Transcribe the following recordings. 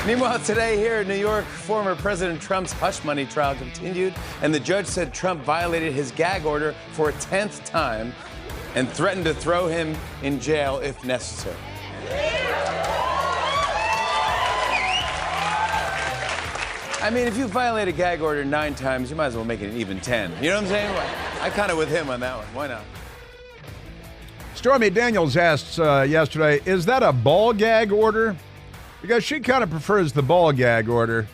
Meanwhile, today here in New York, former President Trump's hush money trial continued, and the judge said Trump violated his gag order for a 10th time and threatened to throw him in jail if necessary. I mean, if you violate a gag order 9 times, you might as well make it an even 10. You know what I'm saying? I kind of with him on that one. Why not? Stormy Daniels asked yesterday, is that a ball gag order? Because she kind of prefers the ball gag order,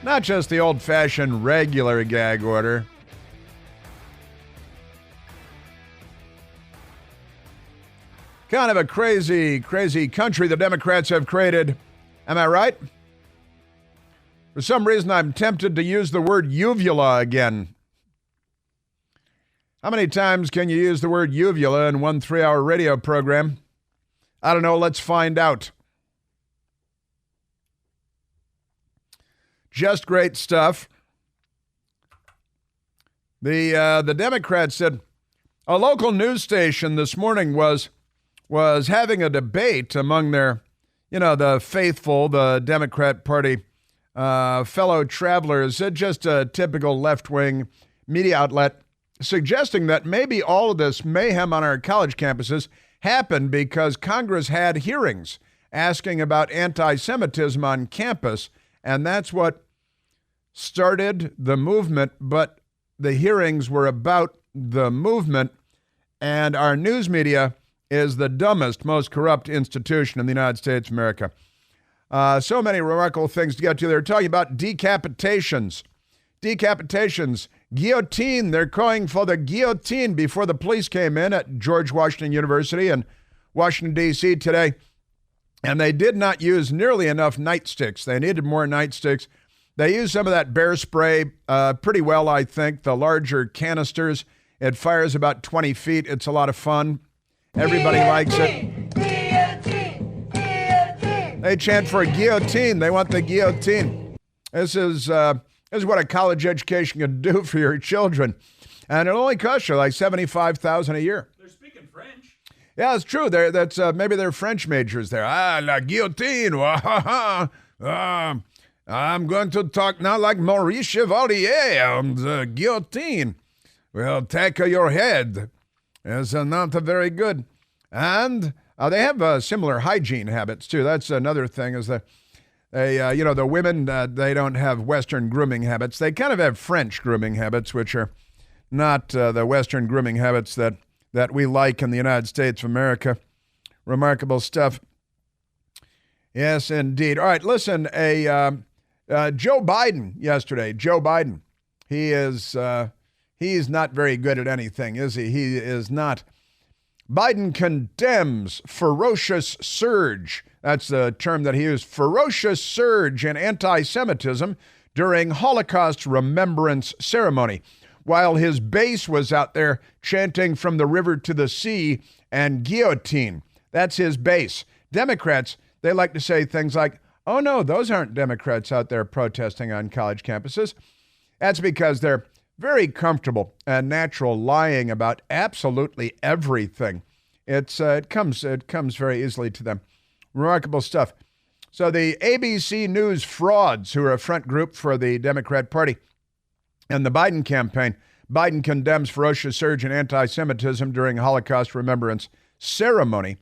not just the old-fashioned regular gag order. Kind of a crazy, crazy country the Democrats have created. Am I right? For some reason, I'm tempted to use the word uvula again. How many times can you use the word uvula in one 3-hour radio program? I don't know. Let's find out. Just great stuff. The Democrats said a local news station this morning was having a debate among their, the faithful, the Democrat Party fellow travelers, just a typical left-wing media outlet, suggesting that maybe all of this mayhem on our college campuses happened because Congress had hearings asking about anti-Semitism on campus, and that's what started the movement. But the hearings were about the movement, and our news media is the dumbest, most corrupt institution in the United States of America. So many remarkable things to get to. They're talking about decapitations. Guillotine. They're calling for the guillotine before the police came in at George Washington University in Washington, D.C. today. And they did not use nearly enough nightsticks. They needed more nightsticks. They used some of that bear spray pretty well, I think. The larger canisters. It fires about 20 feet. It's a lot of fun. Everybody likes it. Guillotine! Guillotine! They chant for a guillotine. They want the guillotine. This is what a college education can do for your children. And it'll only cost you like $75,000 a year. They're speaking French. Yeah, it's true. That's maybe they're French majors there. La guillotine. I'm going to talk now like Maurice Chevalier on the guillotine. Will tackle your head. It's not very good. And they have similar hygiene habits, too. That's another thing is that the women, they don't have Western grooming habits. They kind of have French grooming habits, which are not the Western grooming habits that we like in the United States of America. Remarkable stuff. Yes, indeed. All right, listen, Joe Biden yesterday. Joe Biden, he's not very good at anything, is he? He is not. Biden condemns ferocious surge. That's the term that he used. Ferocious surge in anti-Semitism during Holocaust remembrance ceremony, while his base was out there chanting from the river to the sea and guillotine. That's his base. Democrats, they like to say things like, oh no, those aren't Democrats out there protesting on college campuses. That's because they're very comfortable and natural lying about absolutely everything. It comes very easily to them. Remarkable stuff. So the ABC News frauds, who are a front group for the Democrat Party and the Biden campaign, Biden condemns ferocious surge in anti-Semitism during Holocaust remembrance ceremony.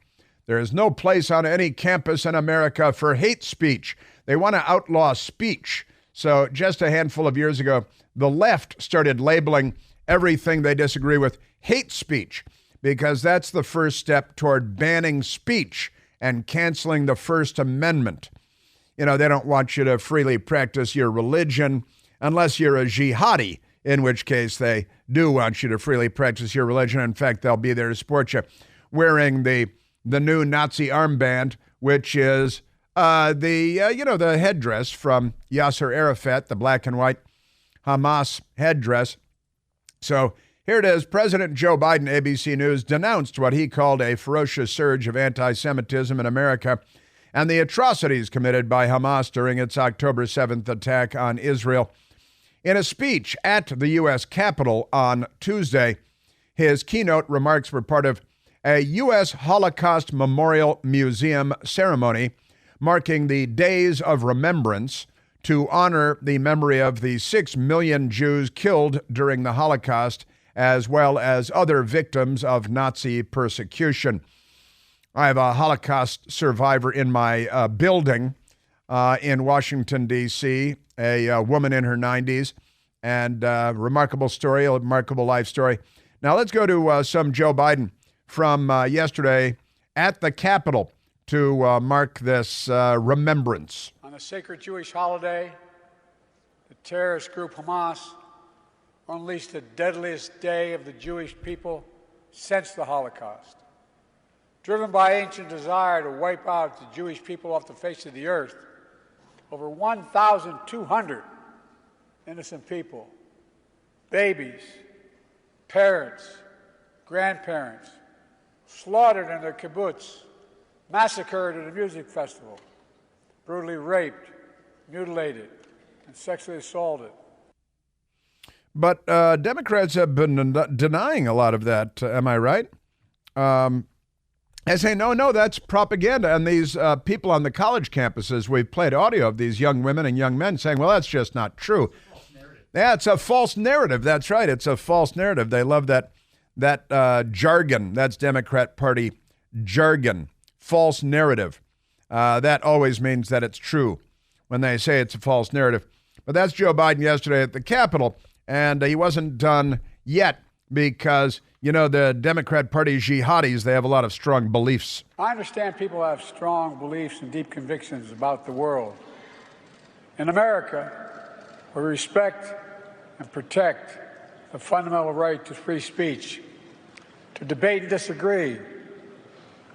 There is no place on any campus in America for hate speech. They want to outlaw speech. So just a handful of years ago, the left started labeling everything they disagree with hate speech, because that's the first step toward banning speech and canceling the First Amendment. They don't want you to freely practice your religion unless you're a jihadi, in which case they do want you to freely practice your religion. In fact, they'll be there to support you wearing the new Nazi armband, which is the headdress from Yasser Arafat, the black and white Hamas headdress. So here it is. President Joe Biden, ABC News, denounced what he called a ferocious surge of anti-Semitism in America and the atrocities committed by Hamas during its October 7th attack on Israel. In a speech at the U.S. Capitol on Tuesday, his keynote remarks were part of a U.S. Holocaust Memorial Museum ceremony marking the Days of Remembrance to honor the memory of the 6 million Jews killed during the Holocaust, as well as other victims of Nazi persecution. I have a Holocaust survivor in my building in Washington, D.C., a woman in her 90s, and remarkable story, a remarkable life story. Now let's go to some Joe Biden from yesterday at the Capitol to mark this remembrance. On the sacred Jewish holiday, the terrorist group Hamas unleashed the deadliest day of the Jewish people since the Holocaust. Driven by ancient desire to wipe out the Jewish people off the face of the earth, over 1,200 innocent people, babies, parents, grandparents, slaughtered in their kibbutz, massacred at a music festival, brutally raped, mutilated, and sexually assaulted. But Democrats have been denying a lot of that. Am I right? I say, no, that's propaganda. And these people on the college campuses, we've played audio of these young women and young men saying, well, that's just not true. Yeah, it's a false narrative. That's right. It's a false narrative. They love that jargon. That's Democrat Party jargon. False narrative. That always means that it's true when they say it's a false narrative. But that's Joe Biden yesterday at the Capitol. And he wasn't done yet because, you know, the Democrat Party jihadis, they have a lot of strong beliefs. I understand people have strong beliefs and deep convictions about the world. In America, we respect and protect the fundamental right to free speech, to debate and disagree,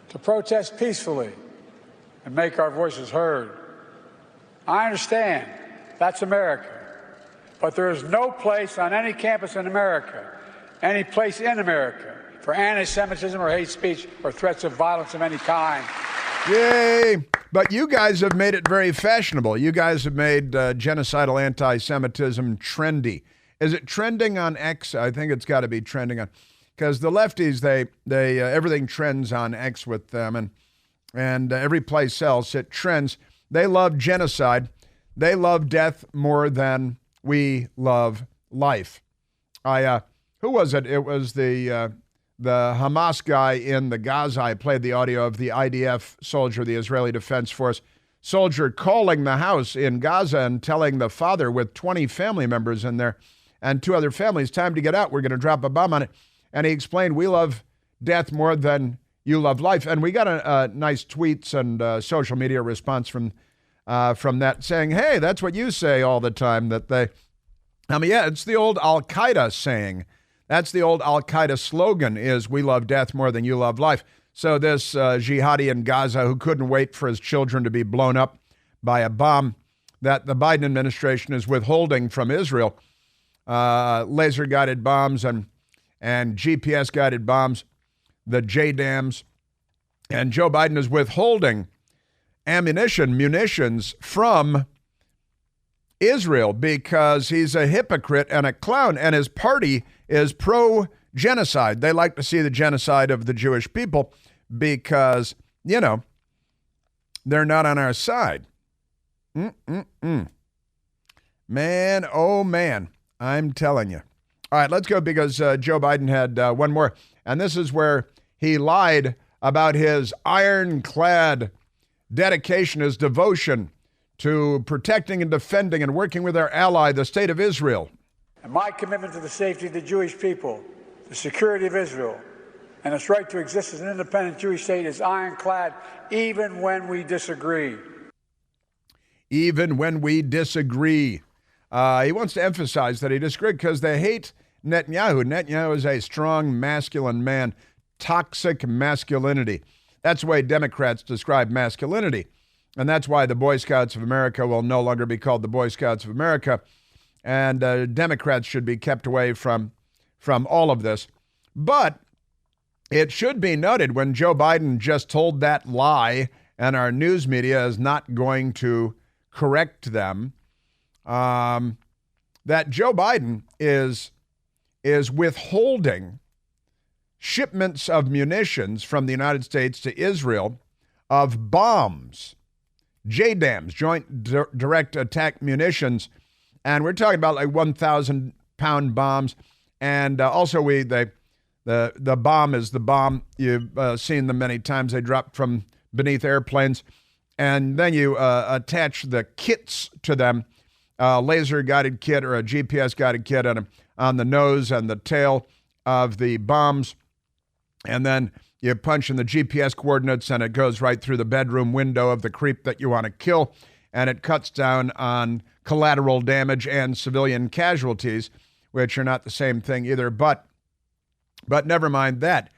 to protest peacefully, and make our voices heard. I understand that's America. But there is no place on any campus in America, any place in America, for anti-Semitism or hate speech or threats of violence of any kind. Yay! But you guys have made it very fashionable. You guys have made genocidal anti-Semitism trendy. Is it trending on X? I think it's got to be trending on, because the lefties, they everything trends on X with them, and every place else it trends. They love genocide. They love death more than we love life. Who was it? It was the Hamas guy in the Gaza. I played the audio of the IDF soldier, the Israeli Defense Force soldier, calling the house in Gaza and telling the father with 20 family members in there and 2 other families, time to get out. We're going to drop a bomb on it. And he explained, we love death more than you love life. And we got a nice tweets and social media response from that saying, hey, that's what you say all the time. Yeah, it's the old Al-Qaeda saying. That's the old Al-Qaeda slogan is, we love death more than you love life. So this jihadi in Gaza who couldn't wait for his children to be blown up by a bomb that the Biden administration is withholding from Israel, laser-guided bombs and GPS-guided bombs, the JDAMs, and Joe Biden is withholding munitions from Israel because he's a hypocrite and a clown, and his party is pro-genocide. They like to see the genocide of the Jewish people because, you know, they're not on our side. Man, oh man, I'm telling you. All right, let's go because Joe Biden had one more, and this is where he lied about his ironclad dedication, his devotion to protecting and defending and working with our ally, the state of Israel. And my commitment to the safety of the Jewish people, the security of Israel, and its right to exist as an independent Jewish state is ironclad, even when we disagree. Even when we disagree. He wants to emphasize that he disagreed because they hate Netanyahu. Netanyahu is a strong, masculine man, toxic masculinity. That's the way Democrats describe masculinity. And that's why the Boy Scouts of America will no longer be called the Boy Scouts of America. And Democrats should be kept away from all of this. But it should be noted when Joe Biden just told that lie and our news media is not going to correct them, that Joe Biden is withholding shipments of munitions from the United States to Israel of bombs JDAMs, Joint Direct Attack Munitions. And we're talking about like 1,000-pound bombs. And also the bomb is the bomb. You've seen them many times. They drop from beneath airplanes. And then you attach the kits to them, laser-guided kit or a GPS-guided kit on the nose and the tail of the bombs. And then you punch in the GPS coordinates, and it goes right through the bedroom window of the creep that you want to kill. And it cuts down on collateral damage and civilian casualties, which are not the same thing either. But never mind that.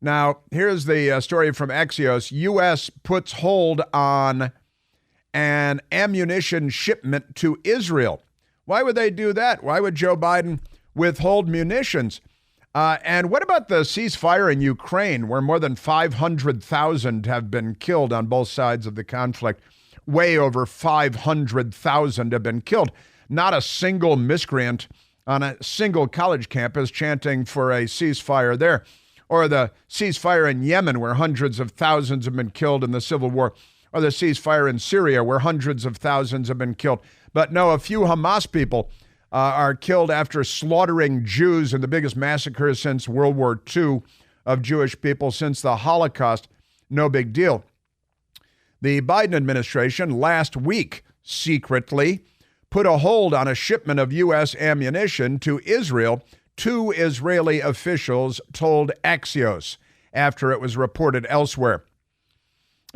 Now, here's the story from Axios. U.S. puts hold on an ammunition shipment to Israel. Why would they do that? Why would Joe Biden withhold munitions? And what about the ceasefire in Ukraine, where more than 500,000 have been killed on both sides of the conflict? Way over 500,000 have been killed. Not a single miscreant on a single college campus chanting for a ceasefire there. Or the ceasefire in Yemen, where hundreds of thousands have been killed in the civil war. Or the ceasefire in Syria, where hundreds of thousands have been killed. But no, a few Hamas people are killed after slaughtering Jews in the biggest massacre since World War II of Jewish people since the Holocaust. No big deal. The Biden administration last week secretly put a hold on a shipment of U.S. ammunition to Israel. Two Israeli officials told Axios after it was reported elsewhere.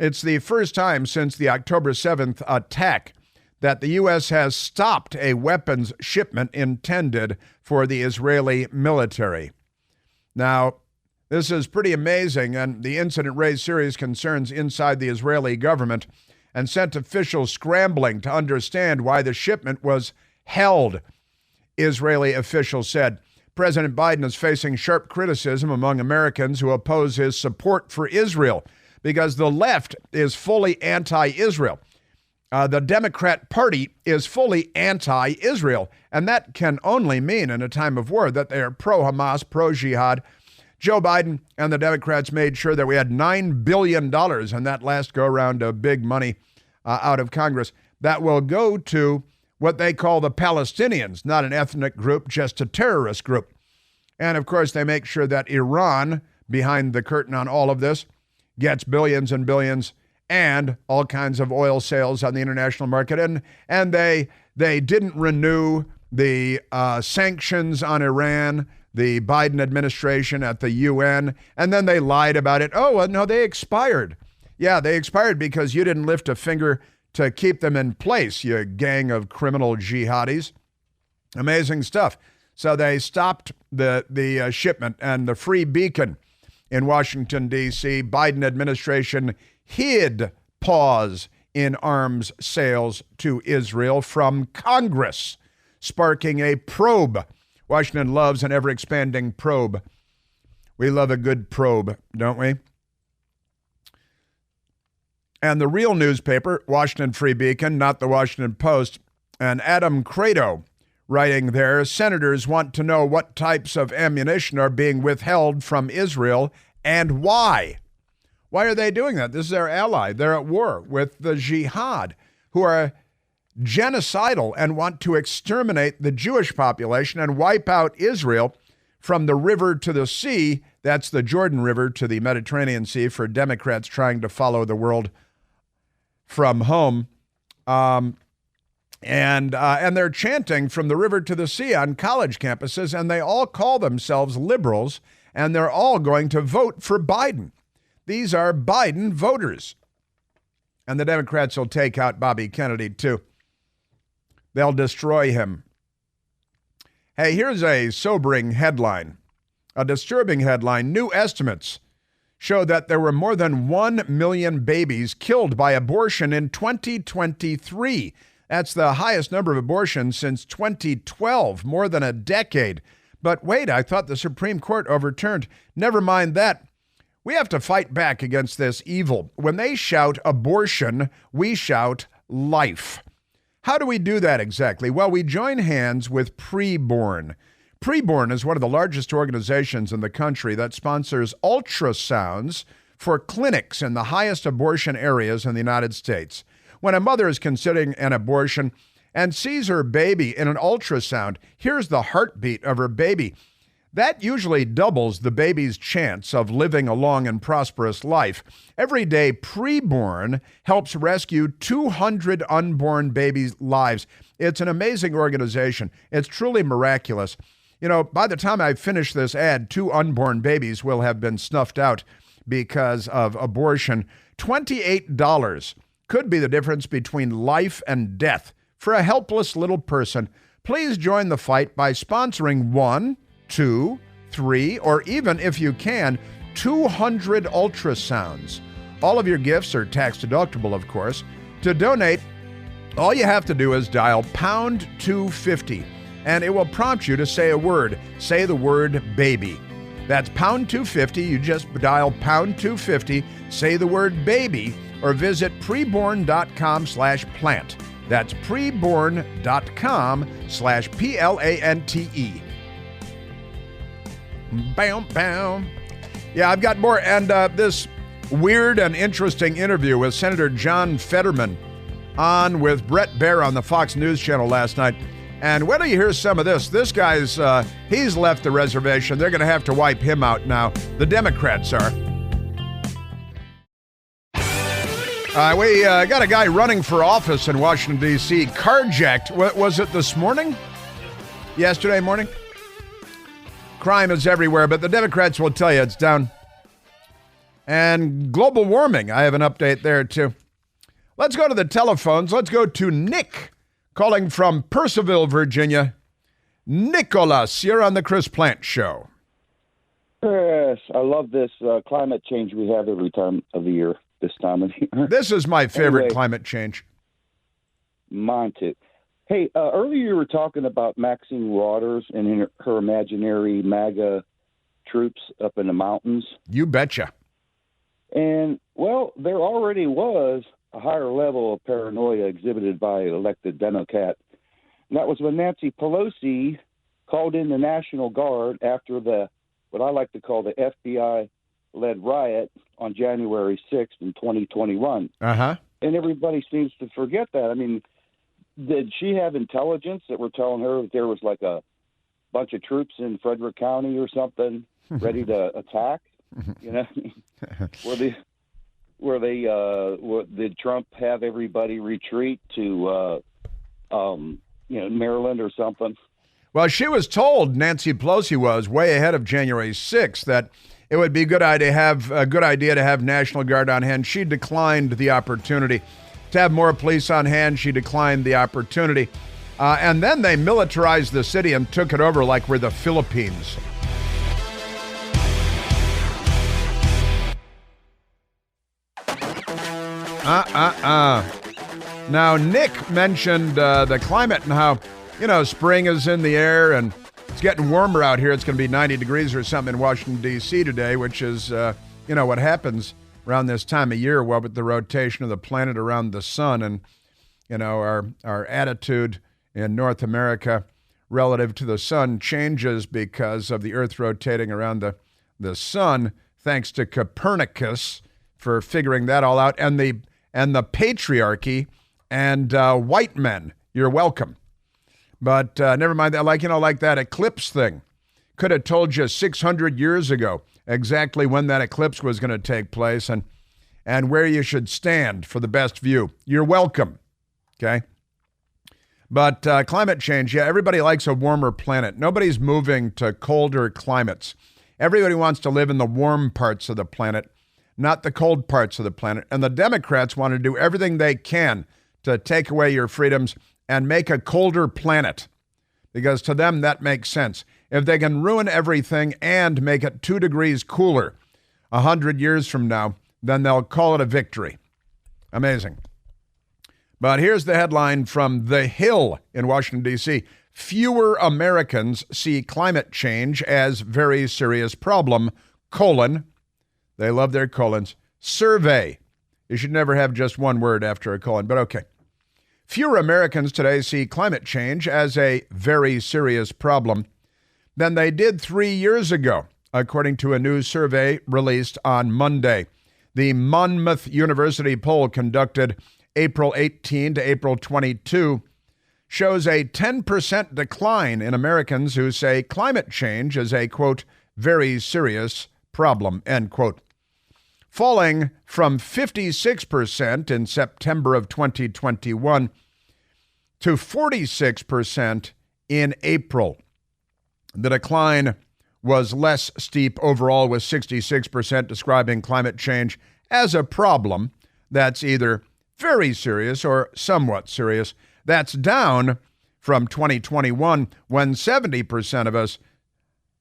It's the first time since the October 7th attack that the U.S. has stopped a weapons shipment intended for the Israeli military. Now, this is pretty amazing, and the incident raised serious concerns inside the Israeli government and sent officials scrambling to understand why the shipment was held. Israeli officials said President Biden is facing sharp criticism among Americans who oppose his support for Israel because the left is fully anti-Israel. The Democrat Party is fully anti-Israel, and that can only mean in a time of war that they are pro-Hamas, pro-jihad. Joe Biden and the Democrats made sure that we had $9 billion in that last go-round of big money out of Congress that will go to what they call the Palestinians, not an ethnic group, just a terrorist group. And, of course, they make sure that Iran, behind the curtain on all of this, gets billions and billions and all kinds of oil sales on the international market. And they didn't renew the sanctions on Iran, the Biden administration at the UN, and then they lied about it. Oh, well, no, they expired. Yeah, they expired because you didn't lift a finger to keep them in place, you gang of criminal jihadis. Amazing stuff. So they stopped the shipment, and the Free Beacon in Washington, D.C., Biden administration hid pause in arms sales to Israel from Congress, sparking a probe. Washington loves an ever-expanding probe. We love a good probe, don't we? And the real newspaper, Washington Free Beacon, not the Washington Post, and Adam Credo writing there, senators want to know what types of ammunition are being withheld from Israel and why. Why are they doing that? This is their ally. They're at war with the jihad, who are genocidal and want to exterminate the Jewish population and wipe out Israel from the river to the sea. That's the Jordan River to the Mediterranean Sea for Democrats trying to follow the world from home. And they're chanting from the river to the sea on college campuses, and they all call themselves liberals, and they're all going to vote for Biden. These are Biden voters. And the Democrats will take out Bobby Kennedy, too. They'll destroy him. Hey, here's a sobering headline, a disturbing headline. New estimates show that there were more than 1 million babies killed by abortion in 2023. That's the highest number of abortions since 2012, more than a decade. But wait, I thought the Supreme Court overturned. Never mind that. We have to fight back against this evil. When they shout abortion, we shout life. How do we do that exactly? Well, we join hands with Preborn. Preborn is one of the largest organizations in the country that sponsors ultrasounds for clinics in the highest abortion areas in the United States. When a mother is considering an abortion and sees her baby in an ultrasound, hears the heartbeat of her baby, that usually doubles the baby's chance of living a long and prosperous life. Every day, Preborn helps rescue 200 unborn babies' lives. It's an amazing organization. It's truly miraculous. You know, by the time I finish this ad, 2 unborn babies will have been snuffed out because of abortion. $28 could be the difference between life and death for a helpless little person. Please join the fight by sponsoring 1, 2, 3, or even, if you can, 200 ultrasounds. All of your gifts are tax deductible, of course. To donate, all you have to do is dial pound 250, and it will prompt you to say a word. Say the word baby. That's pound 250. You just dial pound 250, say the word baby, or visit preborn.com/plant. That's preborn.com/PLANTE. Bam, bam. Yeah, I've got more. And this weird and interesting interview with Senator John Fetterman on with Brett Baer on the Fox News channel last night. And wait till you hear some of this. This guy's, he's left the reservation. They're going to have to wipe him out now. The Democrats are. We got a guy running for office in Washington, D.C., carjacked. What was it, this morning? Yesterday morning? Crime is everywhere, but the Democrats will tell you it's down. And global warming, I have an update there too. Let's go to the telephones. Let's go to Nick, calling from Purcellville, Virginia. Nicholas, you're on the Chris Plant Show. Yes, I love this climate change we have every time of the year, this time of the year. This is my favorite climate change. Mine too. Hey, earlier you were talking about Maxine Waters and her imaginary MAGA troops up in the mountains. You betcha. And, well, there already was a higher level of paranoia exhibited by elected Democrat. And that was when Nancy Pelosi called in the National Guard after what I like to call the FBI-led riot on January 6th in 2021. Uh-huh. And everybody seems to forget that. I mean, did she have intelligence that were telling her that there was like a bunch of troops in Frederick County or something ready to attack? You know, did Trump have everybody retreat to, Maryland or something? Well, she was told, Nancy Pelosi was, way ahead of January 6th, that it would be a good idea to have National Guard on hand. She declined the opportunity to have more police on hand. She declined the opportunity. And then they militarized the city and took it over like we're the Philippines. Now, Nick mentioned the climate and how, spring is in the air and it's getting warmer out here. It's going to be 90 degrees or something in Washington, D.C. today, which is, what happens around this time of year, with the rotation of the planet around the sun and, our attitude in North America relative to the sun changes because of the Earth rotating around the sun, thanks to Copernicus for figuring that all out, and the patriarchy and white men. You're welcome. But never mind that, like that eclipse thing. Could have told you 600 years ago exactly when that eclipse was going to take place and where you should stand for the best view. You're welcome, okay? But climate change, everybody likes a warmer planet. Nobody's moving to colder climates. Everybody wants to live in the warm parts of the planet, not the cold parts of the planet. And the Democrats want to do everything they can to take away your freedoms and make a colder planet, because to them that makes sense. If they can ruin everything and make it 2 degrees cooler 100 years from now, then they'll call it a victory. Amazing. But here's the headline from The Hill in Washington, D.C. Fewer Americans see climate change as very serious problem, : they love their colons. Survey. You should never have just one word after a colon, but okay. Fewer Americans today see climate change as a very serious problem than they did 3 years ago, according to a new survey released on Monday. The Monmouth University poll conducted April 18 to April 22, shows a 10% decline in Americans who say climate change is a, quote, very serious problem, end quote, falling from 56% in September of 2021 to 46% in April. The decline was less steep overall, with 66% describing climate change as a problem that's either very serious or somewhat serious. That's down from 2021, when 70% of us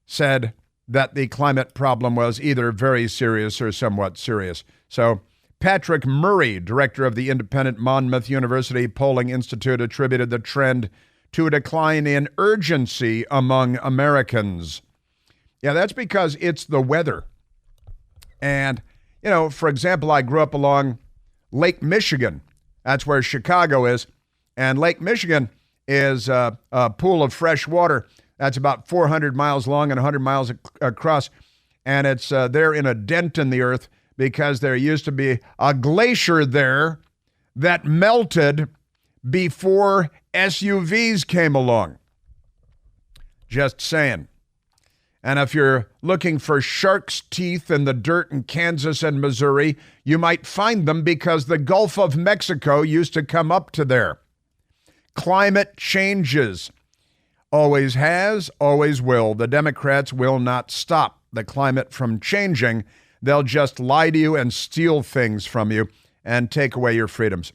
said that the climate problem was either very serious or somewhat serious. So Patrick Murray, director of the independent Monmouth University Polling Institute, attributed the trend to a decline in urgency among Americans. Yeah, that's because it's the weather. And, you know, for example, I grew up along Lake Michigan. That's where Chicago is. And Lake Michigan is a pool of fresh water that's about 400 miles long and 100 miles across. And it's there in a dent in the earth because there used to be a glacier there that melted before SUVs came along. Just saying. And if you're looking for shark's teeth in the dirt in Kansas and Missouri, you might find them because the Gulf of Mexico used to come up to there. Climate changes. Always has, always will. The Democrats will not stop the climate from changing. They'll just lie to you and steal things from you and take away your freedoms.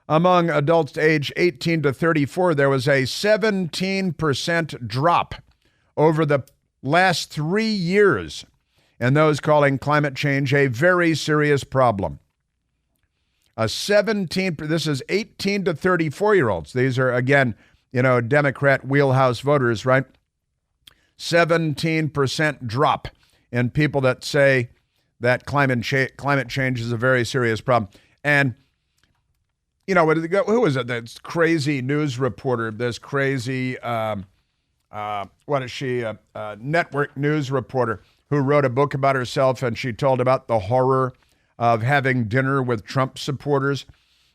Among adults age 18 to 34, there was a 17% drop over the last 3 years, and those calling climate change a very serious problem. This is 18 to 34-year-olds. These are, again, Democrat wheelhouse voters, right? 17% drop in people that say that climate change is a very serious problem. And, who is it? This crazy news reporter, this crazy, network news reporter who wrote a book about herself, and she told about the horror of having dinner with Trump supporters.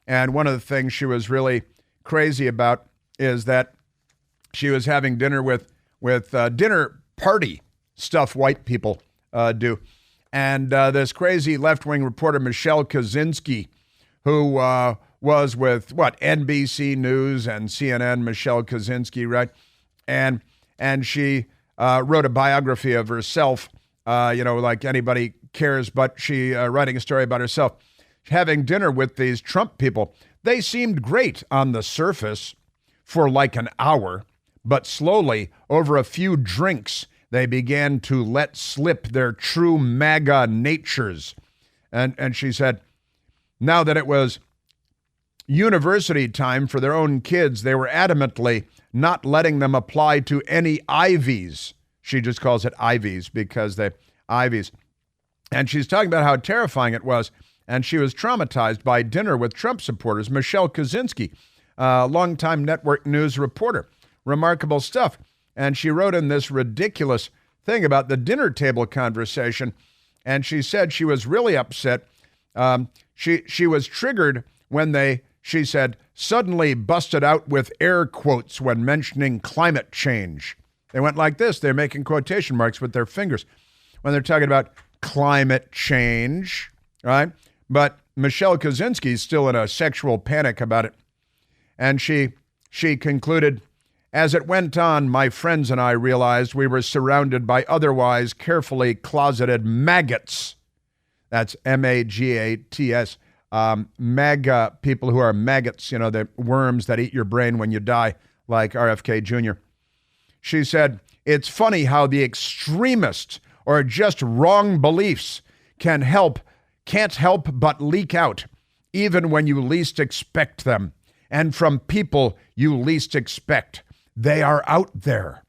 And one of the things she was really crazy about is that she was having dinner with dinner party stuff white people do. And this crazy left-wing reporter, Michelle Kaczynski, who was with, NBC News and CNN, Michelle Kaczynski, right? And she wrote a biography of herself, like anybody cares, but she writing a story about herself. Having dinner with these Trump people. They seemed great on the surface for like an hour, but slowly, over a few drinks, they began to let slip their true MAGA natures. And she said, now that it was university time for their own kids, they were adamantly not letting them apply to any Ivies. She just calls it Ivies because they Ivies. And she's talking about how terrifying it was. And she was traumatized by dinner with Trump supporters. Michelle Kaczynski, longtime network news reporter. Remarkable stuff. And she wrote in this ridiculous thing about the dinner table conversation. And she said she was really upset. She was triggered when she said, suddenly busted out with air quotes when mentioning climate change. They went like this. They're making quotation marks with their fingers when they're talking about climate change, right? But Michelle Kaczynski is still in a sexual panic about it. And she concluded, as it went on, my friends and I realized we were surrounded by otherwise carefully closeted maggots. That's M-A-G-A-T-S. MAGA people who are maggots, the worms that eat your brain when you die, like RFK Jr. She said, it's funny how the extremist or just wrong beliefs can't help but leak out, even when you least expect them, and from people you least expect. They are out there.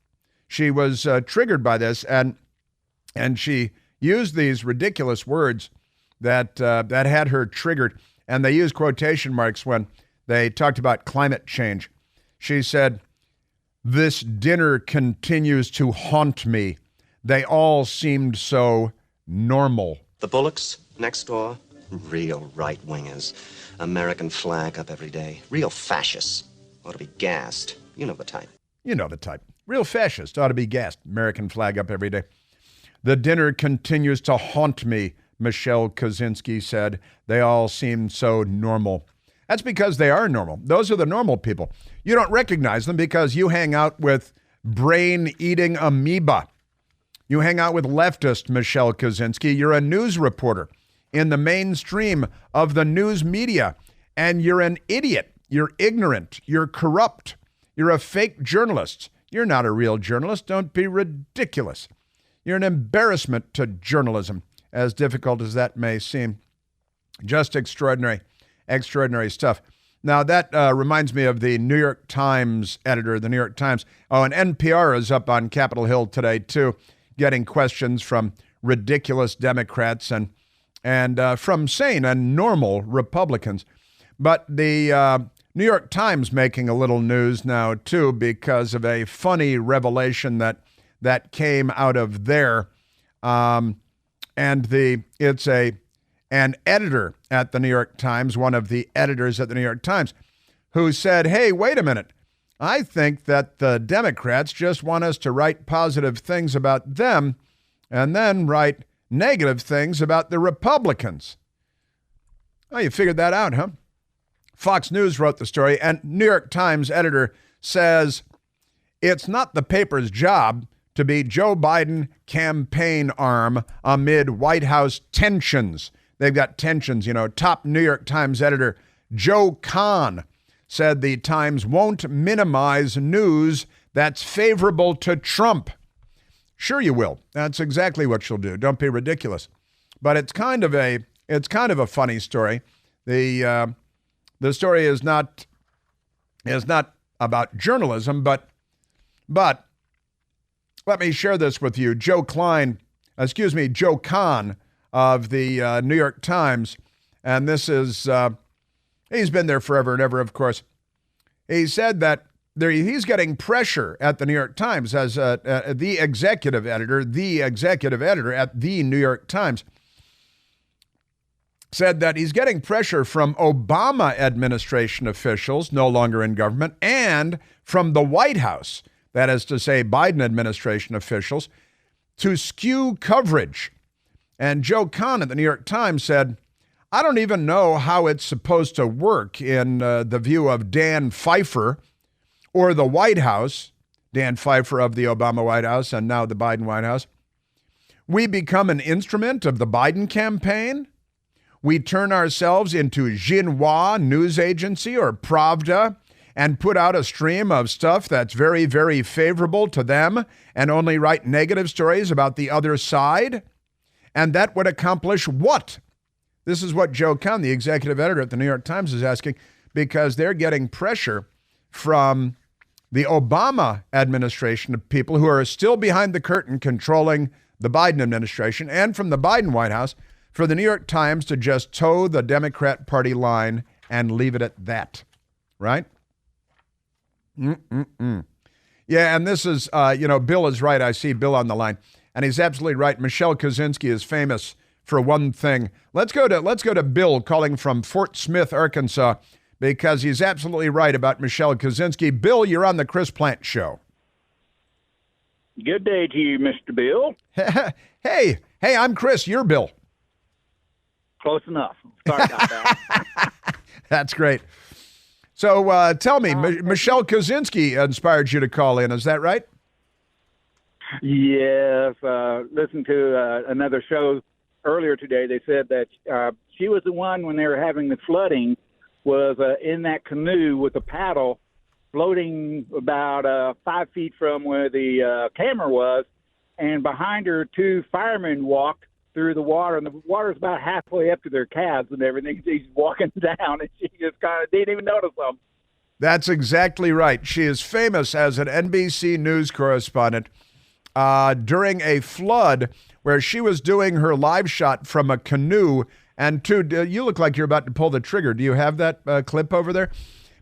She was triggered by this, and she used these ridiculous words that had her triggered, and they used quotation marks when they talked about climate change. She said, this dinner continues to haunt me. They all seemed so normal. The Bullocks next door Real right-wingers. American flag up every day. Real fascists. Ought to be gassed. You know the type. You know the type. Real fascist. Ought to be gassed. American flag up every day. The dinner continues to haunt me, Michelle Kosinski said. They all seem so normal. That's because they are normal. Those are the normal people. You don't recognize them because you hang out with brain-eating amoeba. You hang out with leftist Michelle Kosinski. You're a news reporter in the mainstream of the news media, and you're an idiot. You're ignorant. You're corrupt. You're a fake journalist. You're not a real journalist. Don't be ridiculous. You're an embarrassment to journalism, as difficult as that may seem. Just extraordinary, extraordinary stuff. Now, that reminds me of the New York Times editor of the New York Times. Oh, and NPR is up on Capitol Hill today, too, getting questions from ridiculous Democrats and from sane and normal Republicans. But the New York Times making a little news now, too, because of a funny revelation that came out of there. It's an editor at the New York Times, one of the editors at the New York Times, who said, hey, wait a minute. I think that the Democrats just want us to write positive things about them and then write negative things about the Republicans. Oh, you figured that out, huh? Fox News wrote the story, and New York Times editor says it's not the paper's job to be Joe Biden campaign arm amid White House tensions. They've got tensions, Top New York Times editor Joe Kahn said the Times won't minimize news that's favorable to Trump. Sure you will. That's exactly what you'll do. Don't be ridiculous. But it's kind of a funny story. The story is not about journalism, but let me share this with you. Joe Kahn of the New York Times, and this is, he's been there forever and ever, of course. He said that he's getting pressure at the New York Times as the executive editor at the New York Times. Said that he's getting pressure from Obama administration officials, no longer in government, and from the White House, that is to say Biden administration officials, to skew coverage. And Joe Kahn at the New York Times said, I don't even know how it's supposed to work in the view of Dan Pfeiffer or the White House, Dan Pfeiffer of the Obama White House and now the Biden White House. We become an instrument of the Biden campaign. We turn ourselves into Xinhua news agency or Pravda and put out a stream of stuff that's very, very favorable to them and only write negative stories about the other side. And that would accomplish what? This is what Joe Kahn, the executive editor at the New York Times, is asking, because they're getting pressure from the Obama administration of people who are still behind the curtain controlling the Biden administration, and from the Biden White House, for the New York Times to just toe the Democrat Party line and leave it at that, right? Yeah, and this is, Bill is right. I see Bill on the line, and he's absolutely right. Michelle Kosinski is famous for one thing. Let's go to Bill calling from Fort Smith, Arkansas, because he's absolutely right about Michelle Kosinski. Bill, you're on the Chris Plant Show. Good day to you, Mr. Bill. Hey, I'm Chris. You're Bill. Close enough. Sorry about that. That's great. So tell me, Michelle Kosinski inspired you to call in. Is that right? Yes. Listened to another show earlier today. They said that she was the one when they were having the flooding was in that canoe with a paddle floating about 5 feet from where the camera was. And behind her, two firemen walked through the water, and the water's about halfway up to their calves and everything. She's walking down, and she just kind of didn't even notice them. That's exactly right. She is famous as an NBC News correspondent during a flood where she was doing her live shot from a canoe. And you look like you're about to pull the trigger. Do you have that clip over there?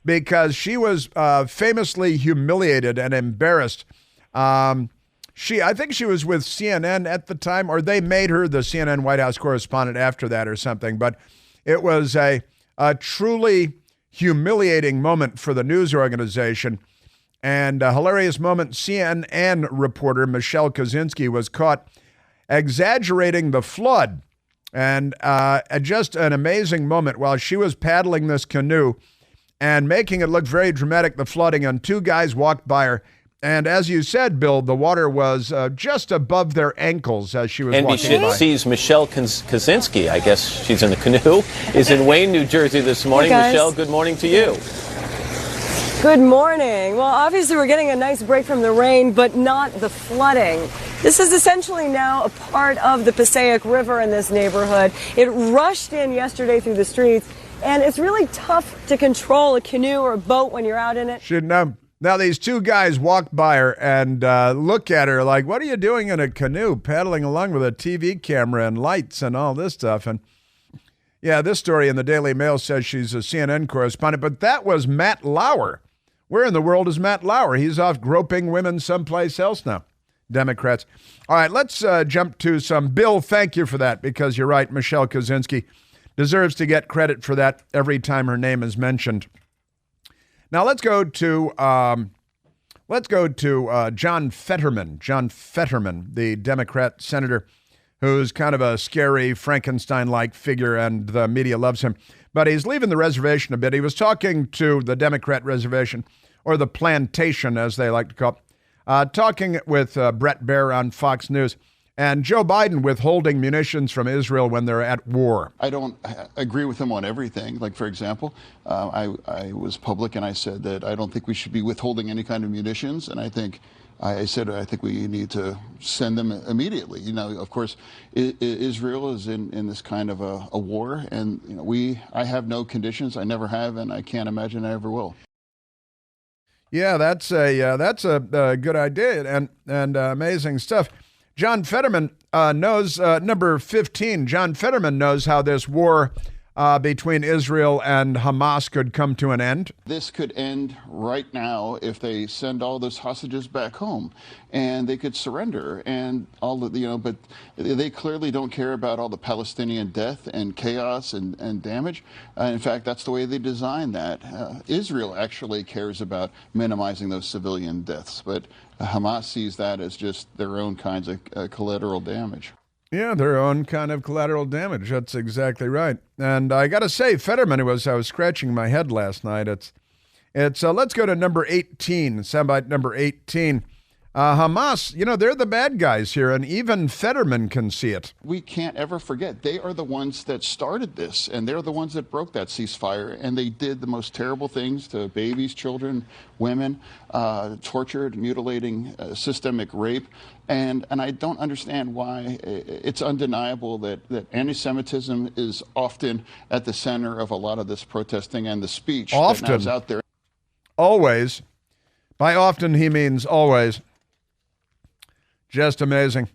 Because she was famously humiliated and embarrassed. I think she was with CNN at the time, or they made her the CNN White House correspondent after that or something. But it was a truly humiliating moment for the news organization, and a hilarious moment. CNN reporter Michelle Kosinski was caught exaggerating the flood, and just an amazing moment while she was paddling this canoe and making it look very dramatic, the flooding, and two guys walked by her. And as you said, Bill, the water was just above their ankles as she was walking by. NBC Michelle Kosinski, I guess she's in the canoe, is in Wayne, New Jersey this morning. Hey, Michelle, good morning to you. Good morning. Well, obviously we're getting a nice break from the rain, but not the flooding. This is essentially now a part of the Passaic River in this neighborhood. It rushed in yesterday through the streets, and it's really tough to control a canoe or a boat when you're out in it. Now, these two guys walk by her and look at her like, what are you doing in a canoe, paddling along with a TV camera and lights and all this stuff? And yeah, this story in the Daily Mail says she's a CNN correspondent, but that was Matt Lauer. Where in the world is Matt Lauer? He's off groping women someplace else now. Democrats. All right, let's jump to some. Bill, thank you for that, because you're right. Michelle Kosinski deserves to get credit for that every time her name is mentioned. Now let's go to John Fetterman. John Fetterman, the Democrat senator, who's kind of a scary Frankenstein-like figure, and the media loves him. But he's leaving the reservation a bit. He was talking to the Democrat reservation, or the plantation, as they like to call it, talking with Bret Baier on Fox News. And Joe Biden withholding munitions from Israel when they're at war. I don't agree with him on everything. Like, for example, I was public and I said that I don't think we should be withholding any kind of munitions. And I think we need to send them immediately. You know, of course, Israel is in this kind of a war. And, you know, I have no conditions. I never have, and I can't imagine I ever will. Yeah, that's a good idea and amazing stuff. John Fetterman knows, number 15, John Fetterman knows how this war between Israel and Hamas could come to an end. This could end right now if they send all those hostages back home, and they could surrender and all the, you know, but they clearly don't care about all the Palestinian death and chaos and damage. In fact, that's the way they designed that. Israel actually cares about minimizing those civilian deaths, but Hamas sees that as just their own kinds of collateral damage. Yeah, their own kind of collateral damage. That's exactly right. And I got to say, Fetterman, I was scratching my head last night. It's let's go to number 18, soundbite number 18. Hamas, you know, they're the bad guys here, and even Fetterman can see it. We can't ever forget. They are the ones that started this, and they're the ones that broke that ceasefire, and they did the most terrible things to babies, children, women, tortured, mutilating, systemic rape. And I don't understand why it's undeniable that anti-Semitism is often at the center of a lot of this protesting and the speech that now is out there. Always. By often, he means always. Just amazing.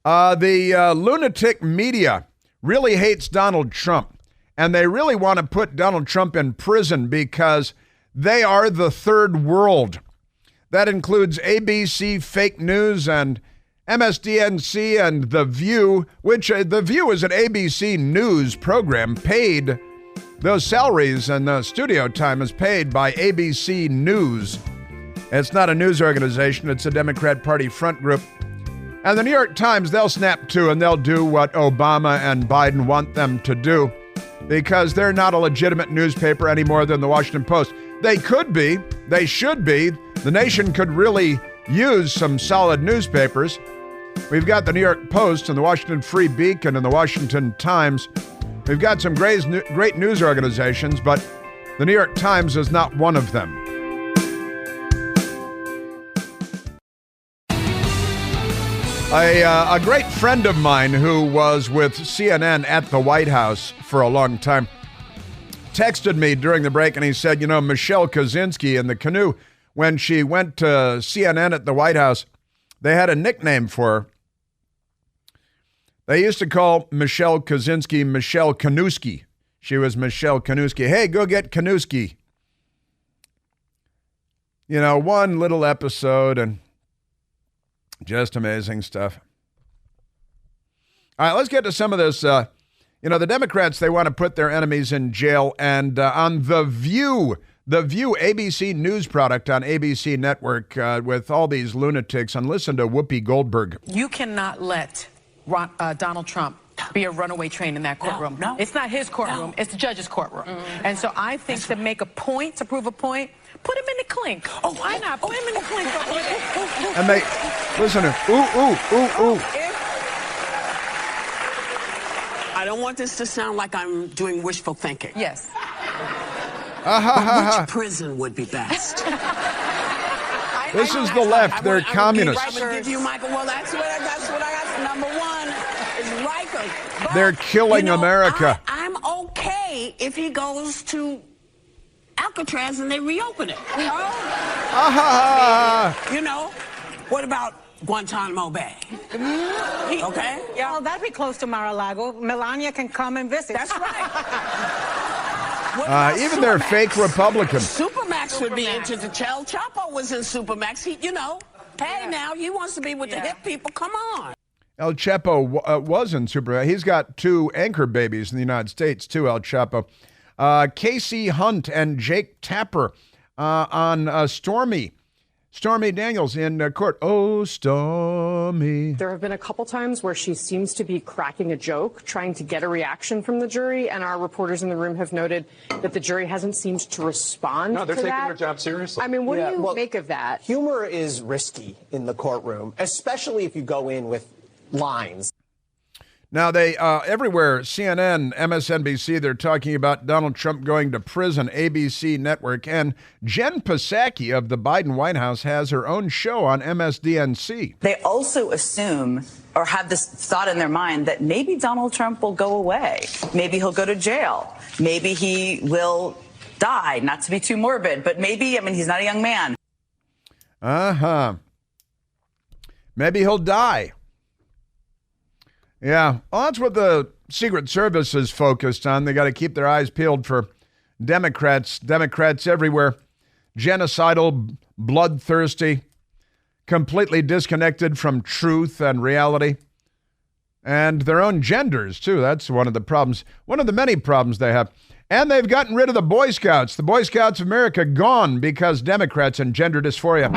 The lunatic media really hates Donald Trump, and they really want to put Donald Trump in prison because they are the third world. That includes ABC Fake News and MSDNC and The View, which The View is an ABC News program paid. Those salaries and the studio time is paid by ABC News. It's not a news organization. It's a Democrat Party front group. And the New York Times, they'll snap to and they'll do what Obama and Biden want them to do because they're not a legitimate newspaper any more than the Washington Post. They could be. They should be. The nation could really use some solid newspapers. We've got the New York Post and the Washington Free Beacon and the Washington Times. We've got some great news organizations, but the New York Times is not one of them. A great friend of mine who was with CNN at the White House for a long time texted me during the break, and he said, you know, Michelle Kosinski in the canoe, when she went to CNN at the White House, they had a nickname for her. They used to call Michelle Kosinski Michelle Kanuski. She was Michelle Kanuski. Hey, go get Kanuski. You know, one little episode, and Just amazing stuff. All right, let's get to some of this. The Democrats, they want to put their enemies in jail. And on The View, ABC news product on ABC Network with all these lunatics, and listen to Whoopi Goldberg. You cannot let Donald Trump be a runaway train in that courtroom. No. It's not his courtroom. It's the judge's courtroom. And so I think to make a point, to prove a point, put him in the clink. Oh, why not? Put him in the clink over there. And they, listen to, ooh. I don't want this to sound like I'm doing wishful thinking. Yes. Which prison would be best? This is the left. They're communists. I would give you, Michael. Well, that's what I got. Number one is Rikers. But, they're killing America. I'm okay if he goes to Alcatraz and they reopen it. What about Guantanamo Bay? Okay? Yeah, well, that'd be close to Mar-a-Lago. Melania can come and visit. That's right. Even their fake Republicans. Supermax would be interesting. El Chapo was in Supermax. Now he wants to be with the hip people. Come on. El Chapo was in Supermax. He's got 2 anchor babies in the United States, too, El Chapo. Casey Hunt and Jake Tapper on Stormy Daniels in court. Oh, Stormy. There have been a couple times where she seems to be cracking a joke, trying to get a reaction from the jury, and our reporters in the room have noted that the jury hasn't seemed to respond to that. No, they're taking their job seriously. I mean, what do you make of that? Humor is risky in the courtroom, especially if you go in with lines. Now, they everywhere, CNN, MSNBC, they're talking about Donald Trump going to prison, ABC Network, and Jen Psaki of the Biden White House has her own show on MSDNC. They also assume or have this thought in their mind that maybe Donald Trump will go away. Maybe he'll go to jail. Maybe he will die, not to be too morbid, but maybe, he's not a young man. Maybe he'll die. Yeah, well, that's what the Secret Service is focused on. They got to keep their eyes peeled for Democrats everywhere. Genocidal, bloodthirsty, completely disconnected from truth and reality. And their own genders, too. That's one of the problems, one of the many problems they have. And they've gotten rid of the Boy Scouts. The Boy Scouts of America gone because Democrats and gender dysphoria.